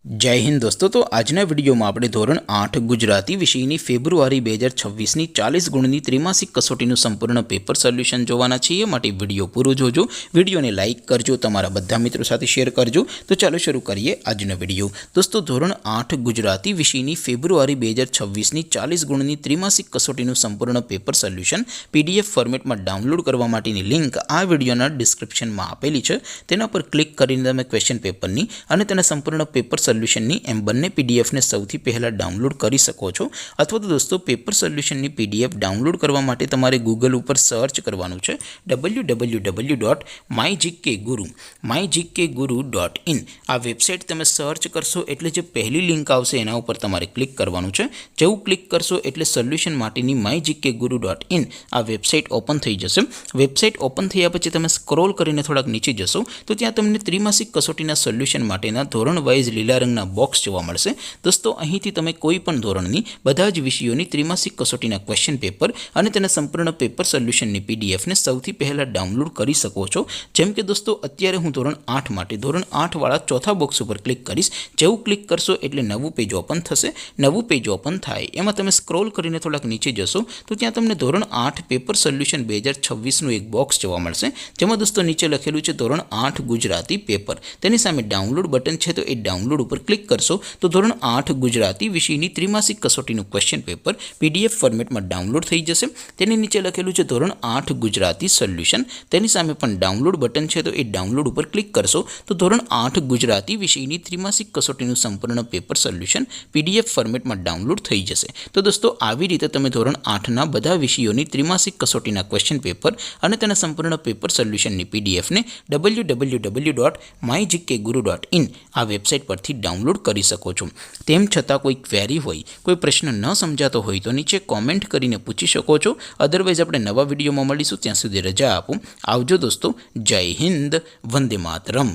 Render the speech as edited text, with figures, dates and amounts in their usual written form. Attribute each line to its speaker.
Speaker 1: जय हिंद दोस्तों। तो आजना विडियो में આપણે ધોરણ 8 ગુજરાતી વિષયની ફેબ્રુઆરી 2026 ની 40 ગુણની ત્રિમાસિક કસોટીનું સંપૂર્ણ પેપર સોલ્યુશન જોવાના છીએ। માટે વિડિયો પૂરો જોજો, વિડિયોને લાઈક કરજો, તમારા બધા મિત્રો સાથે શેર કરજો। તો ચાલો શરૂ કરીએ આજનો વિડિયો। દોસ્તો ધોરણ 8 ગુજરાતી વિષયની ફેબ્રુઆરી 2026 ની 40 ગુણની ત્રિમાસિક કસોટીનું સંપૂર્ણ પેપર સોલ્યુશન પીડીએફ ફોર્મેટમાં ડાઉનલોડ કરવા માટેની લિંક આ વિડિયોના ડિસ્ક્રિપ્શનમાં આપેલી છે। તેના પર ક્લિક કરીને તમે ક્વેશ્ચન પેપરની અને તેના સંપૂર્ણ પેપર સોલ્યુશનની એમ બંને પીડીએફને સૌથી પહેલાં ડાઉનલોડ કરી શકો છો। અથવા તો દોસ્તો પેપર સોલ્યુશનની પીડીએફ ડાઉનલોડ કરવા માટે તમારે ગૂગલ ઉપર સર્ચ કરવાનું છે www.mygkguru.in। આ વેબસાઇટ તમે સર્ચ કરશો એટલે જે પહેલી લિંક આવશે એના ઉપર તમારે ક્લિક કરવાનું છે। જેવું ક્લિક કરશો એટલે સોલ્યુશન માટેની mygkguru.in આ વેબસાઇટ ઓપન થઈ જશે। વેબસાઇટ ઓપન થયા પછી તમે સ્ક્રોલ કરીને થોડાક નીચે જશો તો ત્યાં તમને ત્રિમાસિક કસોટીના સોલ્યુશન માટેના ધોરણ વાઇઝ લીલા રંગના બોક્સ જોવા મળશે। દોસ્તો અહીંથી તમે કોઈ પણ ધોરણની બધા જ વિષયોની ત્રિમાસિક કસોટીના ક્વેશ્ચન પેપર અને તેના સંપૂર્ણ પેપર સોલ્યુશનની પીડીએફને સૌથી પહેલાં ડાઉનલોડ કરી શકો છો। જેમ કે દોસ્તો અત્યારે હું ધોરણ 8 માટે ધોરણ 8 વાળા ચોથા બોક્સ ઉપર ક્લિક કરીશ। જેવું ક્લિક કરશો એટલે નવું પેજ ઓપન થશે। નવું પેજ ઓપન થાય એમાં તમે સ્ક્રોલ કરીને થોડાક નીચે જશો તો ત્યાં તમને ધોરણ 8 પેપર સોલ્યુશન 2026નું એક બોક્સ જોવા મળશે। જેમાં દોસ્તો નીચે લખેલું છે ધોરણ 8 ગુજરાતી પેપર, તેની સામે ડાઉનલોડ બટન છે તો એ ડાઉનલોડ ઉપર ક્લિક કરશો તો ધોરણ 8 ગુજરાતી વિષયની ત્રિમાસિક કસોટીનું ક્વેશ્ચન પેપર પીડીએફ ફોર્મેટમાં ડાઉનલોડ થઈ જશે। તેની નીચે લખેલું છે ધોરણ 8 ગુજરાતી સોલ્યુશન, તેની સામે પણ ડાઉનલોડ બટન છે તો એ ડાઉનલોડ ઉપર ક્લિક કરશો તો ધોરણ 8 ગુજરાતી વિષયની ત્રિમાસિક કસોટીનું સંપૂર્ણ પેપર સોલ્યુશન પીડીએફ ફોર્મેટમાં ડાઉનલોડ થઈ જશે। તો દોસ્તો આવી રીતે તમે ધોરણ 8ના બધા વિષયોની ત્રિમાસિક કસોટીના ક્વેશ્ચન પેપર અને તેના સંપૂર્ણ પેપર સોલ્યુશનની પીડીએફને www.mygkguru.in આ વેબસાઇટ પરથી ડાઉનલોડ કરી શકો છો। તેમ છતાં કોઈ ક્વેરી હોય, કોઈ પ્રશ્ન ન સમજાતો હોય તો નીચે કોમેન્ટ કરીને પૂછી શકો છો। અધરવાઇઝ આપણે નવા વિડીયોમાં મળીશું, ત્યાં સુધી રજા આપો। આવજો દોસ્તો, જય હિન્દ, વંદે માતરમ।